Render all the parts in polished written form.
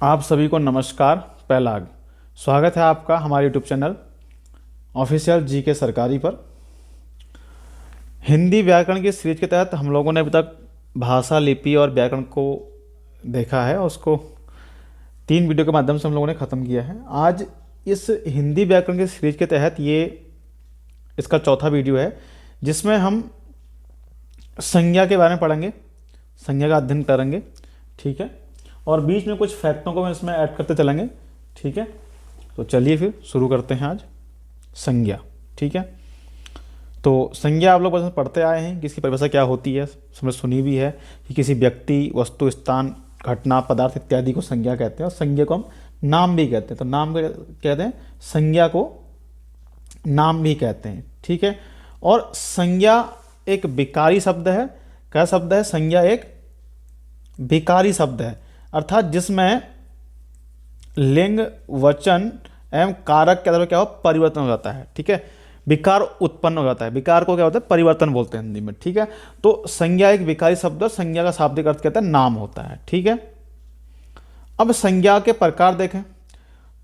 आप सभी को नमस्कार। पहलाग स्वागत है आपका हमारे यूट्यूब चैनल ऑफिशियल जीके सरकारी पर। हिंदी व्याकरण की सीरीज के तहत हम लोगों ने अभी तक भाषा, लिपि और व्याकरण को देखा है और उसको 3 वीडियो के माध्यम से हम लोगों ने ख़त्म किया है। आज इस हिंदी व्याकरण की सीरीज के तहत ये इसका चौथा वीडियो है, जिसमें हम संज्ञा के बारे में पढ़ेंगे, संज्ञा का अध्ययन करेंगे। ठीक है, और बीच में कुछ फैक्टों को हम इसमें ऐड करते चलेंगे। ठीक है, तो चलिए फिर शुरू करते हैं आज संज्ञा। ठीक है, तो संज्ञा आप लोग बस पढ़ते आए हैं कि इसकी परिभाषा क्या होती है, समझ सुनी भी है कि किसी व्यक्ति, वस्तु, स्थान, घटना, पदार्थ इत्यादि को संज्ञा कहते हैं और संज्ञा को हम नाम भी कहते हैं। तो नाम कहते हैं, संज्ञा को नाम भी कहते हैं। ठीक है, और संज्ञा एक विकारी शब्द है। क्या शब्द है? संज्ञा एक विकारी शब्द है, अर्थात जिसमें लिंग, वचन एवं कारक के आधार पर क्या हो, परिवर्तन हो जाता है। ठीक है, विकार उत्पन्न हो जाता है। विकार को क्या होता है? परिवर्तन बोलते हैं हिंदी में। ठीक है, तो संज्ञा एक विकारी शब्द और संज्ञा का शाब्दिक अर्थ कहता है नाम होता है। ठीक है, अब संज्ञा के प्रकार देखें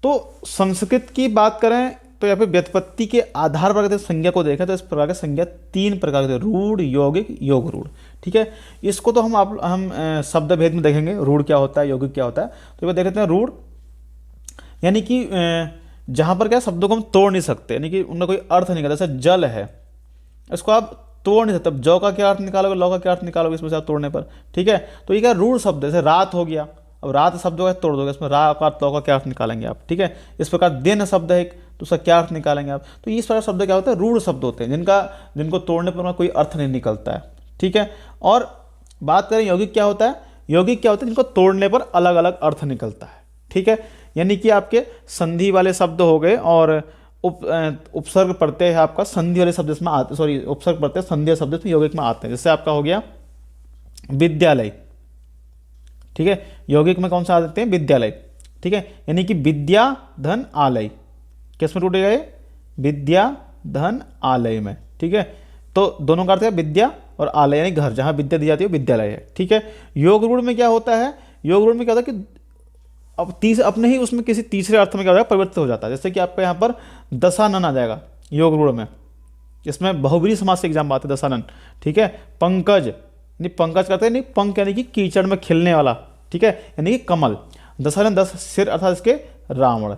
तो संस्कृत की बात करें तो या फिर व्युत्पत्ति के आधार पर संज्ञा को देखें तो इस प्रकार की संज्ञा 3 प्रकार के: रूढ़, यौगिक, योग रूढ़। ठीक है, इसको तो हम शब्द भेद में देखेंगे, रूढ़ क्या होता है, यौगिक क्या होता है। तो ये देख लेते हैं। रूढ़ यानी कि जहाँ पर क्या शब्दों को हम तोड़ नहीं सकते, यानी कि उनका कोई अर्थ नहीं करता। जैसे जल है, इसको आप तोड़ नहीं सकते। अब जौ का क्या अर्थ निकालोगे, लौ का क्या अर्थ निकालोगे इसमें से आप तोड़ने पर। ठीक है, तो ये क्या रूढ़ शब्द है। जैसे रात हो गया, अब रात शब्द का तोड़ दोगे, इसमें रा का लौ का क्या अर्थ निकालेंगे आप। ठीक है, इस प्रकार दिन शब्द है एक, तो उसका क्या अर्थ निकालेंगे आप। तो इस प्रकार शब्द क्या होता है? रूढ़ शब्द होते हैं जिनको तोड़ने पर उनका कोई अर्थ नहीं निकलता है। ठीक है, और बात करें यौगिक क्या होता है। यौगिक क्या होता है? जिनको तोड़ने पर अलग अलग अर्थ निकलता है। ठीक है, यानी कि आपके संधि वाले शब्द हो गए और उपसर्ग प्रत्यय है आपका संधि वाले शब्द इसमें आते, सॉरी उपसर्ग प्रत्यय संधि शब्द इसमें यौगिक में आते हैं। जैसे आपका हो गया विद्यालय। ठीक है, यौगिक में कौन सा आ जाते हैं? विद्यालय। ठीक है, यानी कि विद्या धन आलय, किस में टूटेगा ये? विद्या धन आलय में। ठीक है, तो दोनों का अर्थ है विद्या और आलय, यानी घर, जहां विद्या दी जाती है विद्यालय है। ठीक है, योग रूढ़ में क्या होता है? योग रूढ़ में क्या होता है कि अब अपने ही उसमें किसी तीसरे अर्थ में क्या हो जाएगा, परिवर्तित हो जाता है। जैसे कि आपका यहाँ पर दशानन आ जाएगा योग रूढ़ में, इसमें बहुब्रीहि समास से एग्जाम आते हैं दशानन। ठीक है, पंकज, नहीं पंकज करते हैं, नहीं पंक यानी कि कीचड़ में खिलने वाला। ठीक है, यानी कि कमल। दशानन 10 सिर अर्थात इसके रावण।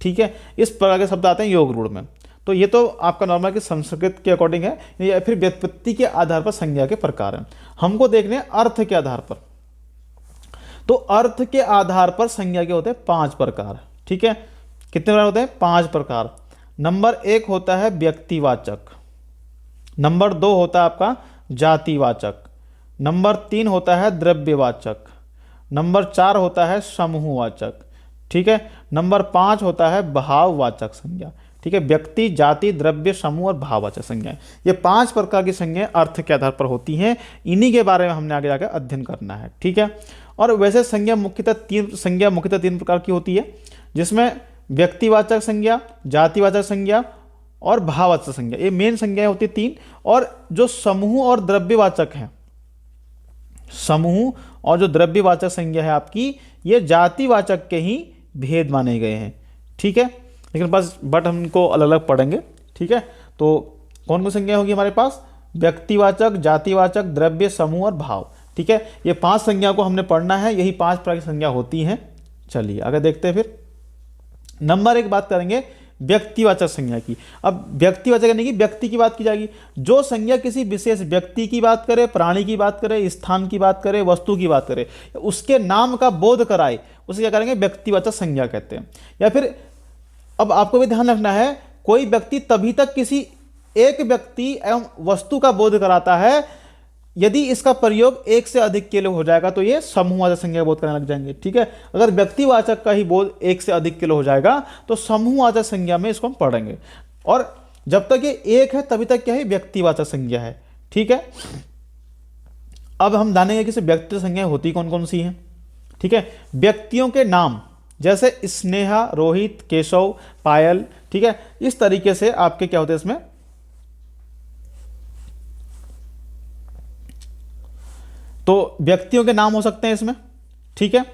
ठीक है, इस प्रकार के शब्द आते हैं योग रूढ़ में। तो ये तो आपका नॉर्मल कि संस्कृत के अकॉर्डिंग है, या फिर व्युत्पत्ति के आधार पर संज्ञा के प्रकार हैं। हमको देखने अर्थ के आधार पर। तो अर्थ के आधार पर संज्ञा के होते हैं 5 प्रकार। ठीक है, कितने प्रकार होते हैं? 5 प्रकार। नंबर 1 होता है व्यक्तिवाचक, नंबर 2 होता है आपका जातिवाचक, नंबर 3 होता है द्रव्यवाचक, नंबर 4 होता है समूहवाचक। ठीक है, नंबर 5 होता है भाववाचक संज्ञा। ठीक है, व्यक्ति, जाति, द्रव्य, समूह और भाववाचक संज्ञाएं, ये 5 प्रकार की संज्ञाएं अर्थ के आधार पर होती हैं। इन्हीं के बारे में हमने आगे जाकर अध्ययन करना है। ठीक है, और वैसे संज्ञा मुख्यतः 3 प्रकार की होती है, जिसमें व्यक्तिवाचक संज्ञा, जातिवाचक संज्ञा और भाववाचक संज्ञा, ये मेन संज्ञाएं होती 3। और जो समूह और द्रव्यवाचक हैं, समूह और जो द्रव्यवाचक संज्ञा है आपकी, ये जातिवाचक के ही भेद माने गए हैं। ठीक है, लेकिन बस बट हम इनको अलग अलग पढ़ेंगे। ठीक है, तो कौन कौन संज्ञा होगी हमारे पास? व्यक्तिवाचक, जातिवाचक, द्रव्य, समूह और भाव। ठीक है, ये 5 संज्ञा को हमने पढ़ना है, यही 5 प्रकार की संज्ञा होती हैं। चलिए आगे देखते हैं। फिर नंबर 1 बात करेंगे व्यक्तिवाचक संज्ञा की। अब व्यक्तिवाचक यानी कि व्यक्ति की बात की जाएगी। जो संज्ञा किसी विशेष व्यक्ति की बात करे, प्राणी की बात करे, स्थान की बात करे, वस्तु की बात करे, उसके नाम का बोध कराए, उसे क्या करेंगे? व्यक्तिवाचक संज्ञा कहते हैं। या फिर अब आपको भी ध्यान रखना है, कोई व्यक्ति तभी तक किसी एक व्यक्ति एवं वस्तु का बोध कराता है यदि इसका प्रयोग एक से अधिक के लिए हो जाएगा तो ये समूहवाचक संज्ञा बोध करने लग जाएंगे। ठीक है, अगर व्यक्तिवाचक का ही बोध एक से अधिक के लिए हो जाएगा तो समूहवाचक संज्ञा में इसको हम पढ़ेंगे। और जब तक ये एक है तभी तक क्या है? व्यक्तिवाचक संज्ञा है। ठीक है, अब हम जानेंगे कि व्यक्तिवाचक संज्ञा होती कौन कौन सी हैं। ठीक है, व्यक्तियों के नाम जैसे स्नेहा, रोहित, केशव, पायल। ठीक है, इस तरीके से आपके क्या होते हैं इसमें? तो व्यक्तियों के नाम हो सकते हैं इसमें। ठीक है,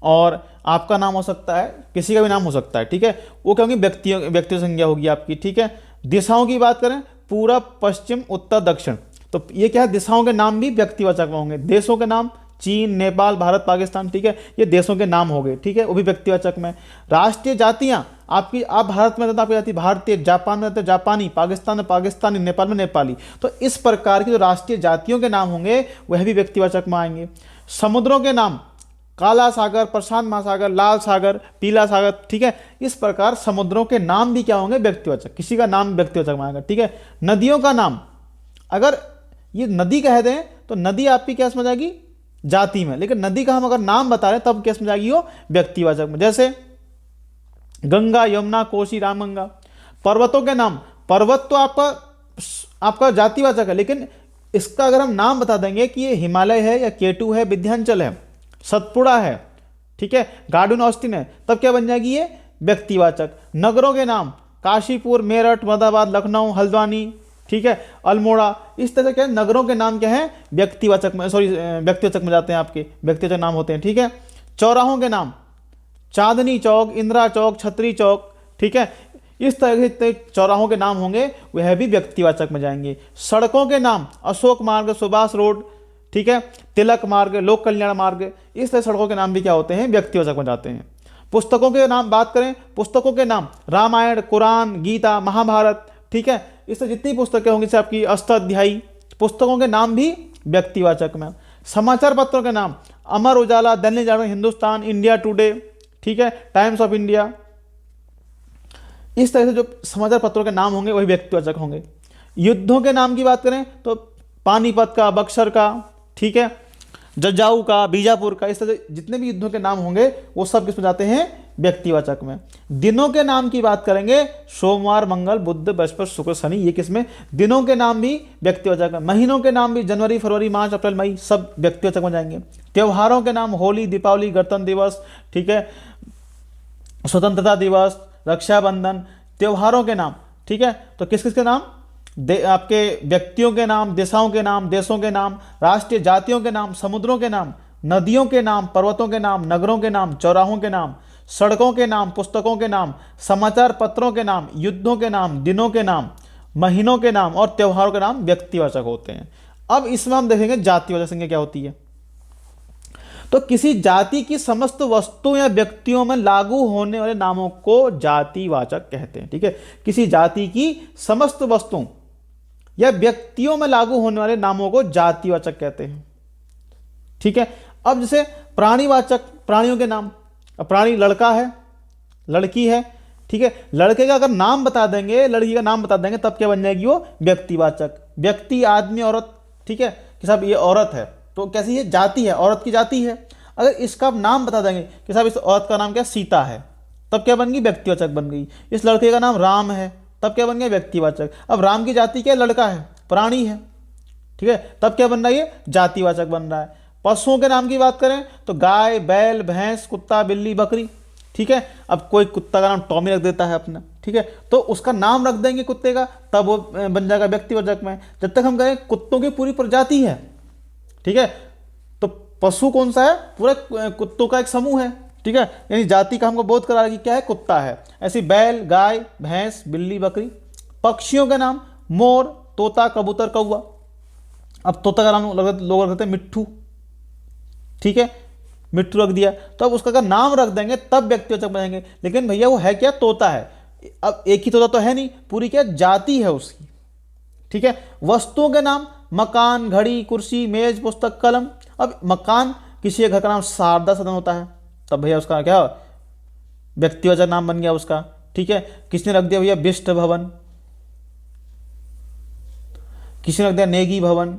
और आपका नाम हो सकता है, किसी का भी नाम हो सकता है, ठीक है। वो क्या होगी, व्यक्तियों संज्ञा होगी आपकी, ठीक है। दिशाओं की बात करें, पूरब पश्चिम उत्तर दक्षिण, तो ये क्या है, दिशाओं के नाम भी व्यक्तिवाचक में होंगे। देशों के नाम चीन, नेपाल, भारत, पाकिस्तान, ठीक है, ये देशों के नाम हो गए, ठीक है, वो भी व्यक्तिवाचक में। राष्ट्रीय जातियां आपकी, आप भारत में रहते तो आपकी जाति भारतीय, जापान में रहते जापानी, पाकिस्तान में पाकिस्तानी, नेपाल में नेपाली। तो इस प्रकार की जो राष्ट्रीय जातियों के नाम होंगे वह भी व्यक्तिवाचक में आएंगे। समुद्रों के नाम, काला सागर, प्रशांत महासागर, लाल सागर, पीला सागर, ठीक है, इस प्रकार समुद्रों के नाम भी क्या होंगे, व्यक्तिवाचक, किसी का नाम व्यक्तिवाचक में आएगा, ठीक है। नदियों का नाम, अगर ये नदी कह दें तो नदी आपकी क्या समझ आएगी, जाति में, लेकिन नदी का हम अगर नाम बता रहे हैं तब क्या समझ आएगी, वो व्यक्तिवाचक में। जैसे गंगा, यमुना, कोसी, रामगंगा। पर्वतों के नाम, पर्वत तो आपका जातिवाचक है, लेकिन इसका अगर हम नाम बता देंगे कि ये हिमालय है या केटू है, विंध्याचल है, सतपुड़ा है, ठीक है, गार्डन ऑस्टिन है, तब क्या बन जाएगी, ये व्यक्तिवाचक। नगरों के नाम, काशीपुर, मेरठ, मुरादाबाद, लखनऊ, हल्द्वानी, ठीक है, अल्मोड़ा, इस तरह से क्या है, नगरों के नाम क्या है, व्यक्तिवाचक में, व्यक्तिवाचक में जाते हैं, आपके व्यक्तिवाचक नाम होते हैं, ठीक है। चौराहों के नाम, चांदनी चौक, इंदिरा चौक, छतरी चौक, ठीक है, इस तरह के चौराहों के नाम होंगे वह भी व्यक्तिवाचक में जाएंगे। सड़कों के नाम, अशोक मार्ग, सुभाष रोड, ठीक है, तिलक मार्ग, लोक कल्याण मार्ग, इस तरह सड़कों के नाम भी क्या होते हैं, व्यक्तिवाचक में जाते हैं। पुस्तकों के नाम बात करें, पुस्तकों के नाम रामायण, कुरान, गीता, महाभारत, ठीक है, इस तरह जितनी पुस्तकें होंगी जैसे आपकी अष्टाध्यायी, पुस्तकों के नाम भी व्यक्तिवाचक में। समाचार पत्रों के नाम, अमर उजाला, दैनिक जागरण, हिंदुस्तान, इंडिया टुडे, ठीक है, टाइम्स ऑफ इंडिया, इस तरह से जो समाचार पत्रों के नाम होंगे वही व्यक्तिवाचक होंगे। युद्धों के नाम की बात करें तो पानीपत का, बक्सर का, ठीक है, जजाऊ का, बीजापुर का, इस तरह से जितने भी युद्धों के नाम होंगे वो सब किसमें जाते हैं, व्यक्तिवाचक में। दिनों के नाम की बात करेंगे, सोमवार, मंगल, बुध, बृहस्पति, शुक्र, शनि, ये किसमें, दिनों के नाम भी व्यक्तिवाचक में। महीनों के नाम भी जनवरी, फरवरी, मार्च, अप्रैल, मई, सब व्यक्तिवाचक में जाएंगे। त्योहारों के नाम, होली, दीपावली, गणतंत्र दिवस, ठीक है, स्वतंत्रता दिवस, रक्षाबंधन, त्योहारों के नाम, ठीक है, तो किस किस के नाम, आपके व्यक्तियों के नाम, दिशाओं के नाम, देशों के नाम, राष्ट्रीय जातियों के नाम, समुद्रों के नाम, नदियों के नाम, पर्वतों के नाम, नगरों के नाम, चौराहों के नाम, सड़कों के नाम, पुस्तकों के नाम, समाचार पत्रों के नाम, युद्धों के नाम, दिनों के नाम, महीनों के नाम और त्योहारों के नाम व्यक्तिवाचक होते हैं। अब इसमें हम देखेंगे जातिवाचक संज्ञा क्या होती है। तो किसी जाति की समस्त वस्तुओं या व्यक्तियों में लागू होने वाले नामों को जातिवाचक कहते हैं, ठीक है। किसी जाति की समस्त वस्तुओं या व्यक्तियों में लागू होने वाले नामों को जातिवाचक कहते हैं, ठीक है। अब जैसे प्राणीवाचक, प्राणियों के नाम, अब प्राणी लड़का है, लड़की है, ठीक है, लड़के का अगर नाम बता देंगे, लड़की का नाम बता देंगे तब क्या बन जाएगी, वो व्यक्तिवाचक। व्यक्ति, आदमी, औरत, ठीक है, कि साहब ये औरत है तो कैसी है, जाति है, औरत की जाति है। अगर इसका नाम बता देंगे कि साहब इस औरत का नाम क्या, सीता है, तब क्या बन गई, व्यक्तिवाचक बन गई। इस लड़के का नाम राम है, तब क्या बन गया, व्यक्तिवाचक। अब राम की जाति क्या, लड़का है, प्राणी है, ठीक है, तब क्या बन रहा है, ये जातिवाचक बन रहा है। पशुओं के नाम की बात करें तो गाय, बैल, भैंस, कुत्ता, बिल्ली, बकरी, ठीक है। अब कोई कुत्ता का नाम टॉमी रख देता है अपना, ठीक है, तो उसका नाम रख देंगे कुत्ते का, तब वो बन जाएगा व्यक्तिवाचक में। जब तक हम कहें कुत्तों की पूरी प्रजाति है, ठीक है, तो पशु कौन सा है, पूरा कुत्तों का एक समूह है, ठीक है, यानी जाति का हमको बोध करा कि क्या है, कुत्ता है। ऐसी बैल, गाय, भैंस, बिल्ली, बकरी। पक्षियों के नाम, मोर, तोता, कबूतर, कौवा। अब तोता का नाम लोग रखते हैं मिट्ठू, ठीक है, मिट्टू रख दिया, तो अब उसका अगर नाम रख देंगे तब व्यक्तिवाचक बनेंगे। लेकिन भैया वो है क्या, तोता है। अब एक ही तोता तो है नहीं, पूरी क्या जाति है उसकी, ठीक है। वस्तुओं के नाम, मकान, घड़ी, कुर्सी, मेज, पुस्तक, कलम। अब मकान, किसी घर का नाम शारदा सदन होता है, तब भैया उसका क्या, व्यक्तिवाचक नाम बन गया उसका, ठीक है। किसने रख दिया भैया, बिष्ट भवन, किसी ने रख दिया नेगी भवन,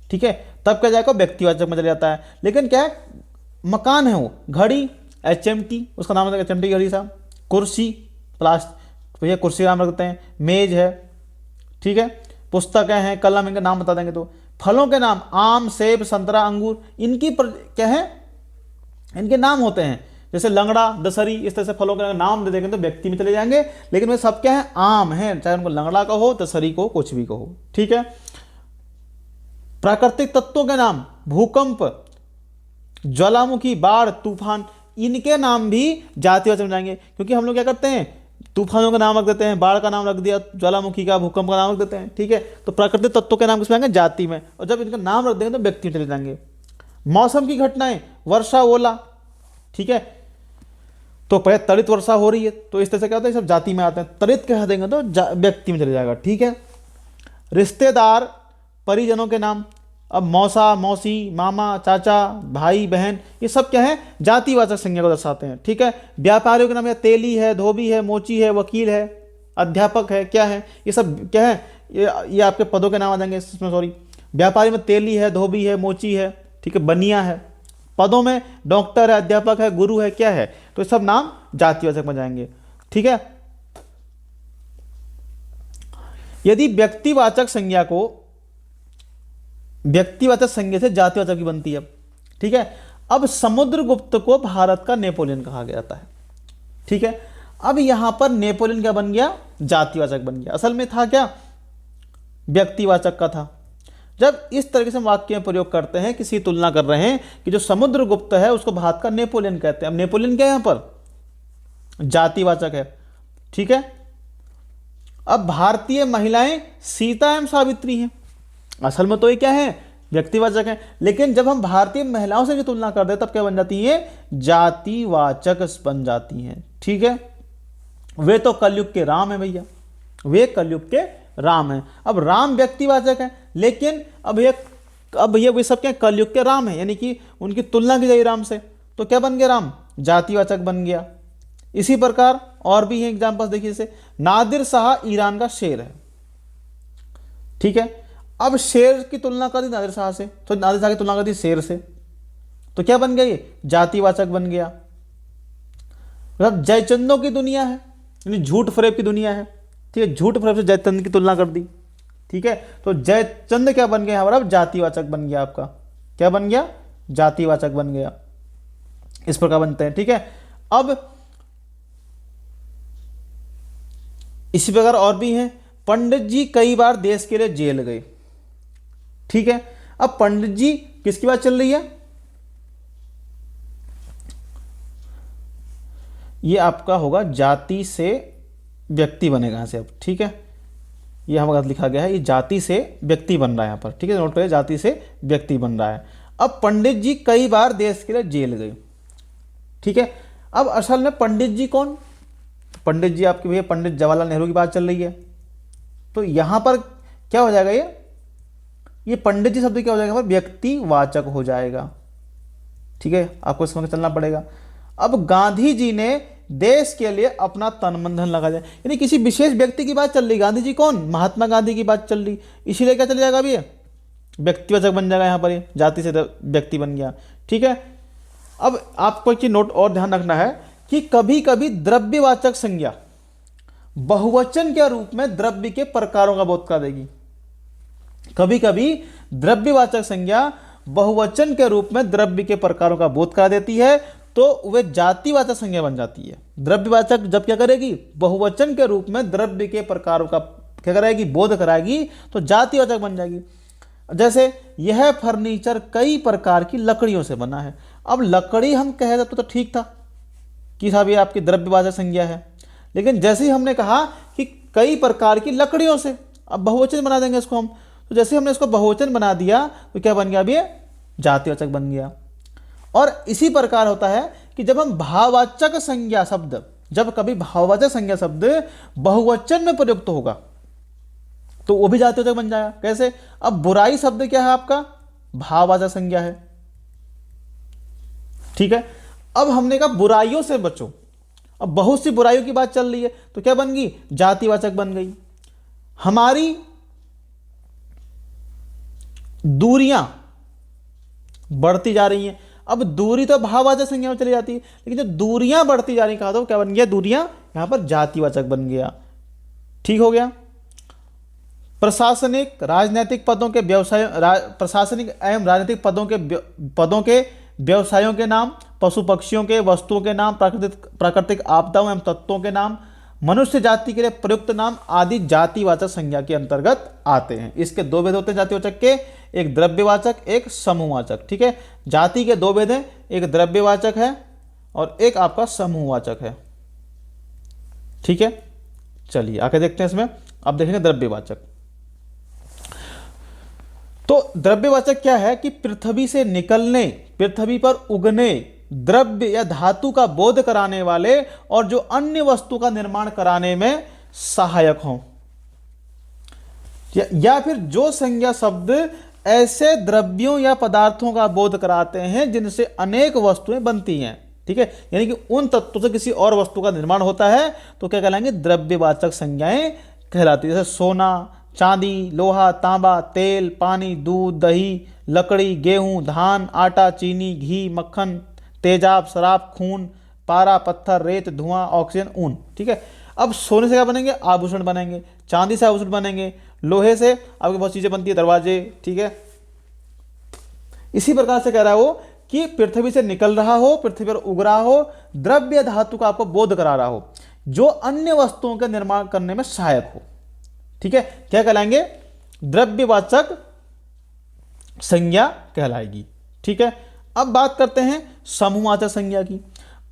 ठीक है, तब क्या जाएगा, व्यक्तिवाचक में चला जाता है। लेकिन क्या है, मकान है वो। घड़ी, HMT, उसका नाम है HMT घड़ी साहब। कुर्सी, प्लास्टिक, भैया कुर्सी नाम रखते हैं। मेज है, ठीक है, पुस्तकें हैं, कलम, इनका नाम बता देंगे। तो फलों के नाम, आम, सेब, संतरा, अंगूर, इनकी क्या है, इनके नाम होते हैं। जैसे लंगड़ा, दशहरी, इस तरह से फलों के नाम दे देंगे तो व्यक्ति में चले जाएंगे। लेकिन वे सब क्या है, आम है, चाहे उनको लंगड़ा कहो, दशहरी को, कुछ भी कहो, ठीक है। प्राकृतिक तत्वों के नाम, भूकंप, ज्वालामुखी, बाढ़, तूफान, इनके नाम भी जातिवाचक बन जाएंगे, क्योंकि हम लोग क्या करते हैं, तूफानों का नाम रख देते हैं, बाढ़ का नाम रख दिया, ज्वालामुखी का, भूकंप का नाम रख देते हैं, ठीक है। तो प्राकृतिक तत्वों के नाम किस में आएंगे, जाति में, और जब इनका नाम रख देंगे तो व्यक्ति में चले जाएंगे। मौसम की घटनाएं, वर्षा, ओला, ठीक है, तो पहले त्वरित वर्षा हो रही है तो इस तरह से क्या होता है, सब जाति में आते हैं, त्वरित कह देंगे तो व्यक्ति में चले जाएगा, ठीक है। रिश्तेदार, परिजनों के नाम, अब मौसा, मौसी, मामा, चाचा, भाई, बहन, ये सब क्या है, जातिवाचक संज्ञा को दर्शाते हैं, ठीक है। व्यापारियों के नाम या तेली है, धोबी है, मोची है, वकील है, अध्यापक है, क्या है, ये सब क्या है, ये आपके पदों के नाम आ जाएंगे इसमें, सॉरी। व्यापारी में तेली है, धोबी है, मोची है, ठीक है, बनिया है। पदों में डॉक्टर है, अध्यापक है, गुरु है, क्या है, तो ये सब नाम जातिवाचक में जाएंगे, ठीक है। यदि व्यक्तिवाचक संज्ञा से जातिवाचक की बनती है, ठीक है। अब समुद्रगुप्त को भारत का नेपोलियन कहा जाता है, ठीक है। अब यहां पर नेपोलियन क्या बन गया, जातिवाचक बन गया, असल में था क्या, व्यक्तिवाचक का था। जब इस तरीके से हम वाक्य में प्रयोग करते हैं, किसी तुलना कर रहे हैं कि जो समुद्रगुप्त है उसको भारत का नेपोलियन कहते हैं, अब नेपोलियन क्या है यहां पर, जातिवाचक है, ठीक है। अब भारतीय महिलाएं सीता एवं सावित्री हैं, असल में तो ये क्या है, व्यक्तिवाचक है, लेकिन जब हम भारतीय महिलाओं से भी तुलना करते हैं तब क्या बन जाती है, जातिवाचक बन जाती हैं, ठीक है। वे तो कलयुग के राम है भैया, वे कलयुग के राम है। अब राम व्यक्तिवाचक है, लेकिन अब ये वे सब क्या, कलयुग के राम है, यानी कि उनकी तुलना की जाए राम से, तो क्या बन गया, राम जातिवाचक बन गया। इसी प्रकार और भी हैं एग्जाम्पल्स, देखिए जैसे नादिर शाह ईरान का शेर है, ठीक है। अब शेर की तुलना कर दी नादिर शाह से, तो नादिर शाह की तुलना कर दी शेर से, तो क्या बन गया, ये जातिवाचक बन गया। मतलब जयचंदों की दुनिया है, यानी झूठ फरेब की दुनिया है, ठीक है, झूठ फरेब से जयचंद की तुलना कर दी, ठीक है, तो जयचंद क्या बन गया यहाँ पर, अब जातिवाचक बन गया, आपका क्या बन गया, जातिवाचक बन गया। इस प्रकार बनते हैं, ठीक है। अब इसी प्रकार और भी हैं, पंडित जी कई बार देश के लिए जेल गए, ठीक है। अब पंडित जी किसकी बात चल रही है, ये आपका होगा जाति से व्यक्ति बनेगा यहाँ से, अब ठीक है, ये हमारा लिखा गया है, ये जाति से व्यक्ति बन रहा है यहाँ पर, ठीक है, नोट करिए, जाति से व्यक्ति बन रहा है। अब पंडित जी कई बार देश के लिए जेल गए, ठीक है। अब असल में पंडित जी कौन, पंडित जी आपके भैया पंडित जवाहरलाल नेहरू की बात चल रही है, तो यहां पर क्या हो जाएगा, ये पंडित जी शब्द क्या हो जाएगा, पर व्यक्तिवाचक हो जाएगा, ठीक है, आपको समझ चलना पड़ेगा। अब गांधी जी ने देश के लिए अपना तन मन धन लगा दिया, यानी किसी विशेष व्यक्ति की बात चल रही, गांधी जी कौन, महात्मा गांधी की बात चल रही, इसीलिए क्या चल जाएगा, अभी व्यक्तिवाचक बन जाएगा, यहाँ पर ये जाति से व्यक्ति बन गया, ठीक है। अब आपको एक नोट और ध्यान रखना है कि कभी कभी द्रव्यवाचक संज्ञा बहुवचन के रूप में द्रव्य के प्रकारों का बोध करा देगी, कभी कभी द्रव्यवाचक संज्ञा बहुवचन के रूप में द्रव्य के प्रकारों का बोध करा देती है, तो वे जातिवाचक संज्ञा बन जाती है। द्रव्यवाचक जब क्या करेगी, बहुवचन के रूप में द्रव्य के प्रकारों का क्या कराएगी, बोध कराएगी, तो जातिवाचक बन जाएगी। जैसे यह फर्नीचर कई प्रकार की लकड़ियों से बना है, अब लकड़ी हम कह देते तो ठीक था कि साहब ये आपकी द्रव्यवाचक संज्ञा है, लेकिन जैसे ही हमने कहा कि कई प्रकार की लकड़ियों से, अब बहुवचन बना देंगे इसको हम, तो जैसे हमने इसको बहुवचन बना दिया तो क्या बन गया, अब ये जातिवाचक बन गया। और इसी प्रकार होता है कि जब हम भाववाचक संज्ञा शब्द, जब कभी भाववाचक संज्ञा शब्द बहुवचन में प्रयुक्त होगा तो वो भी जातिवाचक बन जाएगा। कैसे, अब बुराई शब्द क्या है आपका, भाववाचक संज्ञा है, ठीक है। अब हमने कहा बुराइयों से बचो, अब बहुत सी बुराइयों की बात चल रही है तो क्या बन गई, जातिवाचक बन गई। हमारी दूरियां बढ़ती जा रही हैं, अब दूरी तो भाववाचक संज्ञा में चली जाती है, लेकिन जब दूरियां बढ़ती जा रही कहा तो क्या बन गया, दूरियां यहां पर जातिवाचक बन गया, ठीक हो गया। प्रशासनिक राजनीतिक पदों के व्यवसाय, प्रशासनिक एवं राजनीतिक पदों के व्यवसायों के नाम, पशु पक्षियों के, वस्तुओं के नाम, प्राकृतिक आपदाओं एवं तत्वों के नाम, मनुष्य जाति के लिए प्रयुक्त नाम आदि जातिवाचक संज्ञा के अंतर्गत आते हैं। इसके दो भेद होते हैं जातिवाचक के, एक द्रव्यवाचक, एक समूहवाचक, ठीक है। जाति के दो भेद हैं, एक द्रव्यवाचक है और एक आपका समूहवाचक है। ठीक है, चलिए आगे देखते हैं इसमें। अब देखेंगे द्रव्यवाचक। तो द्रव्यवाचक क्या है कि पृथ्वी से निकलने, पृथ्वी पर उगने द्रव्य या धातु का बोध कराने वाले और जो अन्य वस्तु का निर्माण कराने में सहायक हों, या फिर जो संज्ञा शब्द ऐसे द्रव्यों या पदार्थों का बोध कराते हैं जिनसे अनेक वस्तुएं बनती हैं। ठीक है, यानी कि उन तत्वों से किसी और वस्तु का निर्माण होता है तो क्या कहलाएंगे, द्रव्यवाचक संज्ञाएं कहलाती है। जैसे सोना, चांदी, लोहा, तांबा, तेल, पानी, दूध, दही, लकड़ी, गेहूं, धान, आटा, चीनी, घी, मक्खन, तेजाब, शराब, खून, पारा, पत्थर, रेत, धुआं, ऑक्सीजन, ऊन। ठीक है, अब सोने से क्या बनेंगे, आभूषण बनेंगे, चांदी से आभूषण बनेंगे, लोहे से आपकी बहुत चीजें बनती है, दरवाजे। ठीक है, इसी प्रकार से कह रहा है वो कि पृथ्वी से निकल रहा हो, पृथ्वी पर उग रहा हो, द्रव्य धातु का आपको बोध करा रहा हो जो अन्य वस्तुओं के निर्माण करने में सहायक हो। ठीक है, क्या कहलाएंगे, द्रव्यवाचक संज्ञा कहलाएगी। ठीक है, अब बात करते हैं समूहवाचक संज्ञा की।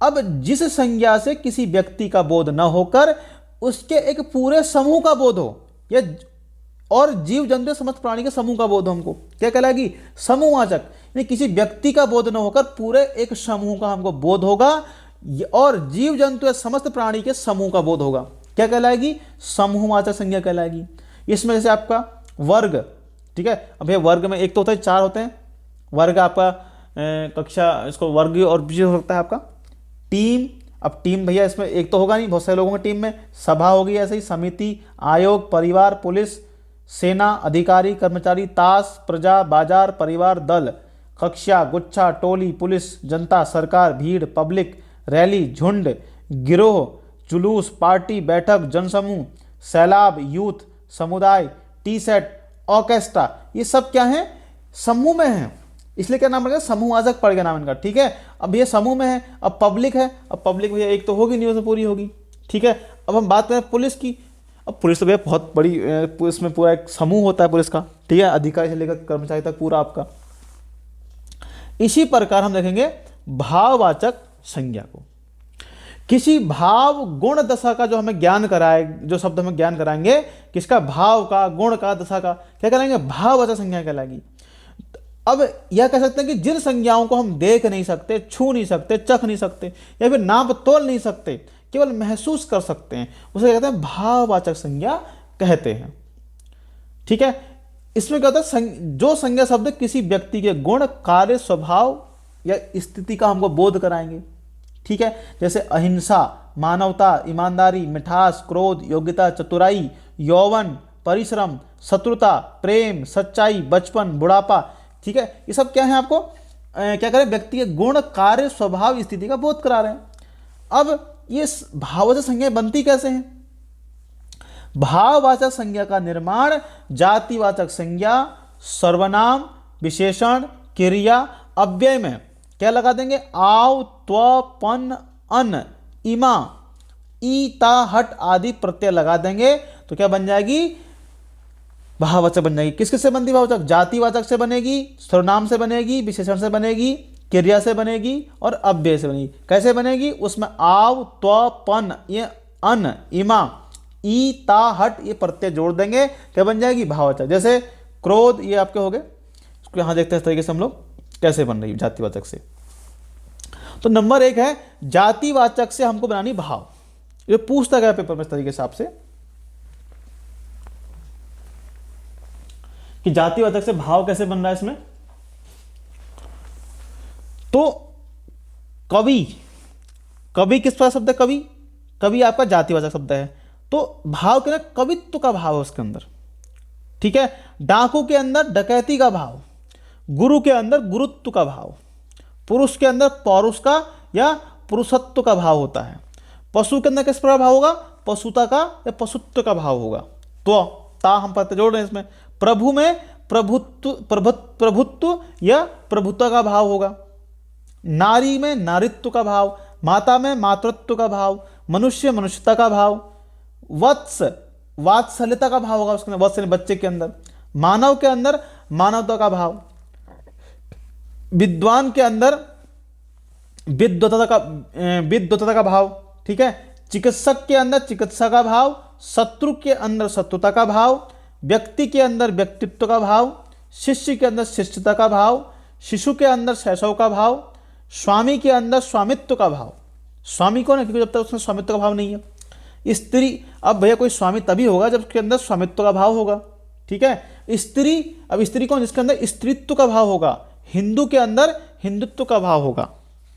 अब जिस संज्ञा से किसी व्यक्ति का बोध न होकर उसके एक पूरे समूह का बोध हो, या और जीव जंतु समस्त प्राणी के समूह का बोध हो, हमको क्या कहलाएगी, समूहवाचक। यानी किसी व्यक्ति का बोध न होकर पूरे एक समूह का हमको बोध होगा, और जीव जंतु या समस्त प्राणी के समूह का बोध होगा, क्या कहलाएगी, समूहवाचक संज्ञा कहलाएगी। इसमें जैसे आपका वर्ग। ठीक है, अब ये वर्ग में एक तो होता है, चार होते हैं वर्ग आपका, कक्षा, इसको वर्ग और भी हो सकता है आपका टीम। अब टीम भैया इसमें एक तो होगा नहीं, बहुत सारे लोगों की टीम में। सभा होगी, ऐसे ही समिति, आयोग, परिवार, पुलिस, सेना, अधिकारी, कर्मचारी, ताश, प्रजा, बाजार, परिवार, दल, कक्षा, गुच्छा, टोली, पुलिस, जनता, सरकार, भीड़, पब्लिक, रैली, झुंड, गिरोह, जुलूस, पार्टी, बैठक, जनसमूह, सैलाब, यूथ, समुदाय, टी सेट, ऑर्केस्ट्रा, ये सब क्या है, समूह में है, इसलिए क्या नाम पड़ गया, समूहवाचक पड़ गया नाम इनका। ठीक है, अब ये समूह में है। अब पब्लिक है, अब पब्लिक भैया एक तो होगी नहीं, उसमें पूरी होगी। ठीक है, अब हम बात करें पुलिस की। अब पुलिस तो भैया बहुत बड़ी, इसमें पूरा एक समूह होता है पुलिस का। ठीक है, अधिकारी से लेकर कर्मचारी तक पूरा आपका। इसी प्रकार हम देखेंगे भाववाचक संज्ञा को। किसी भाव गुण दशा का जो हमें ज्ञान कराए, जो शब्द हमें ज्ञान कराएंगे किसका, भाव का, गुण का, दशा का, क्या कहलाएंगे, भाववाचक संज्ञा कहलाएगी। अब यह कह सकते हैं कि जिन संज्ञाओं को हम देख नहीं सकते, छू नहीं सकते, चख नहीं सकते, या फिर नाप तोल नहीं सकते, केवल महसूस कर सकते हैं, उसे कहते हैं भाववाचक संज्ञा कहते हैं। ठीक है, इसमें क्या होता है, जो संज्ञा शब्द किसी व्यक्ति के गुण, कार्य, स्वभाव या स्थिति का हमको बोध कराएंगे। ठीक है, जैसे अहिंसा, मानवता, ईमानदारी, मिठास, क्रोध, योग्यता, चतुराई, यौवन, परिश्रम, शत्रुता, प्रेम, सच्चाई, बचपन, बुढ़ापा। ठीक है, ये सब क्या है, आपको क्या करें, व्यक्ति के गुण, कार्य, स्वभाव, स्थिति का बोध करा रहे हैं। अब ये भाववाचक संज्ञा बनती कैसे हैं, भाववाचक संज्ञा का निर्माण जातिवाचक संज्ञा, सर्वनाम, विशेषण, क्रिया, अव्यय में क्या लगा देंगे, आव, त्व, पन, अन, इमा, ई, ता, हट आदि प्रत्यय लगा देंगे तो क्या बन जाएगी, भाववाचक बन जाएगी। किस किस से बनती भाववाचक, जातिवाचक से बनेगी, सर्वनाम से बनेगी, विशेषण से बनेगी, क्रिया से बनेगी और अव्यय से बनेगी। कैसे बनेगी, उसमें आव, त्व, पन, ये अन, इमा, ई, ता, हट ये प्रत्यय जोड़ देंगे, क्या बन जाएगी, भाववाचक। जैसे क्रोध, ये आपके हो गए, इसको यहां देखते हैं इस तरीके से हम लोग कैसे बन रही है जातिवाचक से। तो नंबर एक है जातिवाचक से हमको बनानी भाव। ये पूछता गया पेपर में इस तरीके से आपसे कि जातिवाचक से भाव कैसे बन रहा है इसमें। तो कवि, कवि किस प्रकार शब्द है, कवि, कवि आपका जातिवाचक शब्द है। तो भाव के ना कवित्व का भाव है उसके अंदर। ठीक है, डाकू के अंदर डकैती का भाव, गुरु के अंदर गुरुत्व का भाव, पुरुष के अंदर पौरुष का या पुरुषत्व का भाव होता है, पशु के अंदर किस प्रकार भाव होगा, पशुता का या पशुत्व का भाव होगा। तो ता हम पत्ते जोड़ रहे हैं इसमें। प्रभु में प्रभुत्व या प्रभुत्व का भाव होगा, नारी में नारित्व का भाव, माता में मातृत्व का भाव, मनुष्य मनुष्यता का भाव, वत्स वात्सल्यता का भाव होगा उसके अंदर, वत्स बच्चे के अंदर, मानव के अंदर मानवता का भाव, विद्वान के अंदर विद्वता का भाव, ठीक है। चिकित्सक के अंदर चिकित्सा का भाव, शत्रु के अंदर शत्रुता का भाव, व्यक्ति के अंदर व्यक्तित्व का भाव, शिष्य के अंदर शिष्यता का भाव, शिशु के अंदर शैशव का भाव, स्वामी के अंदर स्वामित्व का भाव। स्वामी कौन है? क्योंकि जब तक उसमें स्वामित्व का भाव नहीं है। स्त्री, अब भैया कोई स्वामी तभी होगा जब उसके अंदर स्वामित्व का भाव होगा, ठीक है। स्त्री, अब स्त्री कौन? जिसके अंदर स्त्रीत्व का भाव होगा। हिंदू के अंदर हिंदुत्व का भाव होगा,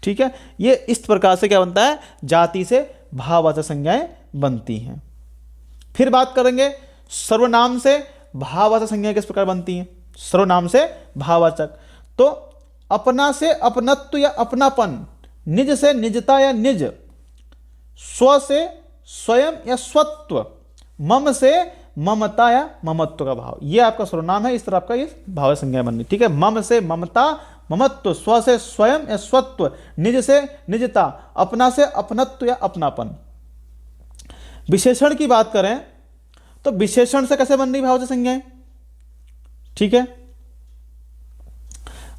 ठीक है। ये इस प्रकार से क्या बनता है? जाति से भाववाचक संज्ञाएं बनती हैं। फिर बात करेंगे सर्वनाम से भाववाचक संज्ञाएं किस प्रकार बनती हैं। सर्वनाम से भाववाचक, तो अपना से अपनत्व या अपनापन, निज से निजता या निज, स्व से स्वयं या स्वत्व, मम से ममता या ममत्व का भाव। ये आपका सर्वनाम है। इस तरह आपका ये भाव संज्ञा बननी, ठीक है। मम से ममता ममत्व, स्व से स्वयं या स्वत्व, निज से निजता, अपना से अपनत्व या अपनापन। विशेषण की बात करें तो विशेषण से कैसे बन रही भाववाचक संज्ञाएं, ठीक है।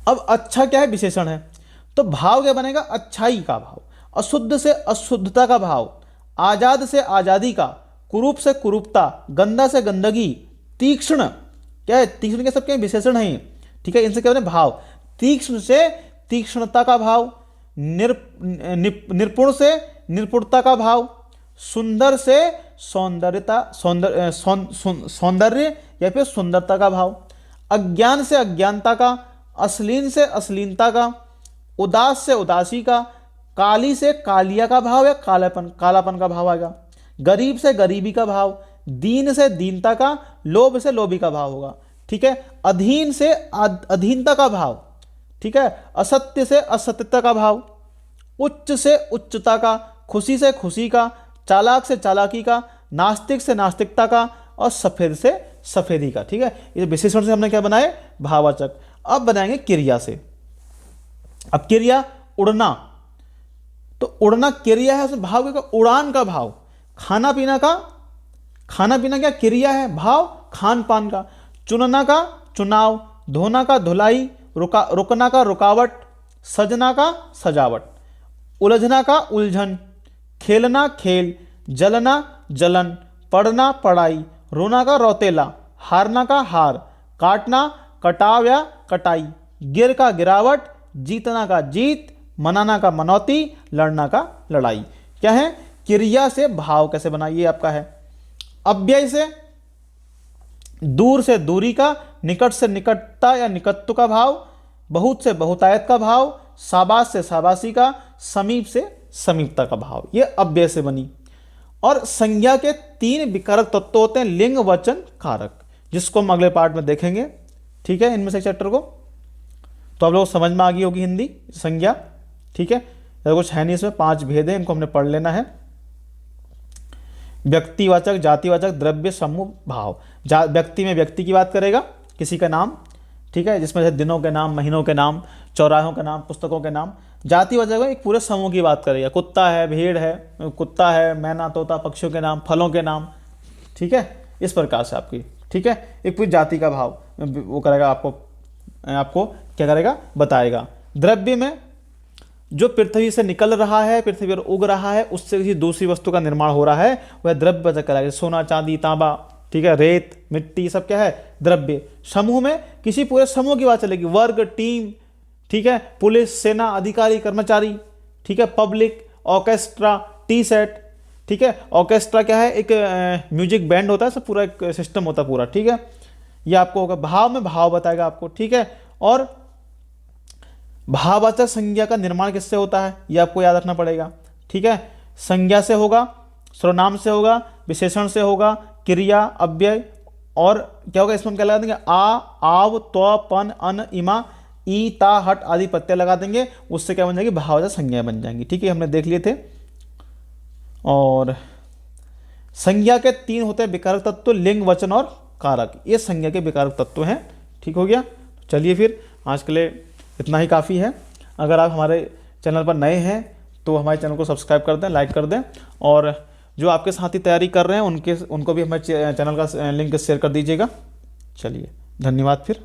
अब अच्छा क्या है? विशेषण है, तो भाव क्या बनेगा? अच्छाई का भाव। अशुद्ध से अशुद्धता का भाव, आजाद से आजादी का, कुरूप से कुरूपता, गंदा से गंदगी, तीक्ष्ण क्या है? तीक्ष्ण के सब क्या विशेषण है, ठीक है। इनसे क्या बने? भाव। तीक्ष्ण से तीक्ष्णता का भाव, निपुण से निपुणता का भाव, सुंदर से सौंदर्यता सौंदर्य या फिर सुंदरता का भाव, अज्ञान से अज्ञानता का, अश्लील से अश्लीलता का, उदास से उदासी का, काली से कालिया का भाव या कालापन का भाव आएगा, गरीब से गरीबी का भाव, दीन से दीनता का, लोभ से लोभी का भाव होगा, ठीक है। अधीन से अधीनता का भाव, ठीक है। असत्य से असत्यता का भाव, उच्च से उच्चता का, खुशी से खुशी का, चालाक से चालाकी का, नास्तिक से नास्तिकता का, और सफेद से सफेदी का, ठीक है। ये विशेषण से हमने क्या बनाए? भाववाचक। अब बनाएंगे क्रिया से। अब क्रिया उड़ना, तो उड़ना क्रिया है, उसमें भाव क्या? उड़ान का भाव। खाना पीना का, खाना पीना क्या क्रिया है? भाव खान पान का। चुनना का चुनाव, धोना का धुलाई, रुकना का रुकावट, सजना का सजावट, उलझना का उलझन, खेलना खेल, जलना जलन, पढ़ना पढ़ाई, रोना का रौतेला, हारना का हार, काटना कटाव या कटाई, गिर का गिरावट, जीतना का जीत, मनाना का मनौती, लड़ना का लड़ाई। क्या है? क्रिया से भाव कैसे बना, ये आपका है। अव्यय से दूरी का, निकट से निकटता या निकटत्व का भाव, बहुत से बहुतायत का भाव, शाबाश से शाबाशी का, समीप से समीपता का भाव। ये अव्यय से बनी। और संज्ञा के 3 विकारक तत्व होते हैं, लिंग वचन कारक, जिसको हम अगले पार्ट में देखेंगे, ठीक है। इनमें से चैप्टर को तो आप लोग समझ में आ गई होगी हिंदी संज्ञा, ठीक है। कुछ है नहीं, इसमें 5 भेद है, इनको हमने पढ़ लेना है। व्यक्तिवाचक, जातिवाचक, द्रव्य, समूह, भाव। व्यक्ति में व्यक्ति की बात करेगा, किसी का नाम, ठीक है, जिसमें से दिनों के नाम, महीनों के नाम, चौराहों के नाम, पुस्तकों के नाम। जातिवाचक में एक पूरे समूह की बात करेगा, कुत्ता है, भेड़ है, कुत्ता है, मैना, तोता, पक्षियों के नाम, फलों के नाम, ठीक है। इस प्रकार से आपकी, ठीक है, एक पूरी जाति का भाव वो करेगा, आपको क्या करेगा? बताएगा। द्रव्य में जो पृथ्वी से निकल रहा है, पृथ्वी पर उग रहा है, उससे किसी दूसरी वस्तु का निर्माण हो रहा है, वह द्रव्य कहलाएगा। सोना, चांदी, तांबा, ठीक है, रेत, मिट्टी, सब क्या है? द्रव्य। समूह में किसी पूरे समूह की बात चलेगी, वर्ग, टीम, ठीक है, पुलिस, सेना, अधिकारी, कर्मचारी, ठीक है, पब्लिक, ऑर्केस्ट्रा, टी सेट, ठीक है। ऑर्केस्ट्रा क्या है? एक म्यूजिक बैंड होता है, सब पूरा एक सिस्टम होता है पूरा, ठीक है। ये आपको होगा। भाव में भाव बताएगा आपको, ठीक है। और भाववाचक संज्ञा का निर्माण किससे होता है, ये आपको याद रखना पड़ेगा, ठीक है। संज्ञा से होगा, सर्वनाम से होगा, विशेषण से होगा, क्रिया, अव्यय, और क्या होगा इसमें हम क्या लगा देंगे? आ, आव, त्व, पन, अन, इमा, ई, ता, हट आदि प्रत्यय लगा देंगे, उससे क्या बन जाएगी? भाववाचक संज्ञाएं बन जाएंगी, ठीक है। हमने देख लिए थे। और संज्ञा के 3 होते हैं विकारक तत्व, लिंग, वचन और कारक। ये संज्ञा के विकारक तत्व हैं, ठीक हो गया। चलिए फिर आज के लिए इतना ही काफ़ी है। अगर आप हमारे चैनल पर नए हैं तो हमारे चैनल को सब्सक्राइब कर दें, लाइक कर दें, और जो आपके साथी तैयारी कर रहे हैं उनको भी हमारे चैनल का लिंक शेयर कर दीजिएगा। चलिए, धन्यवाद फिर।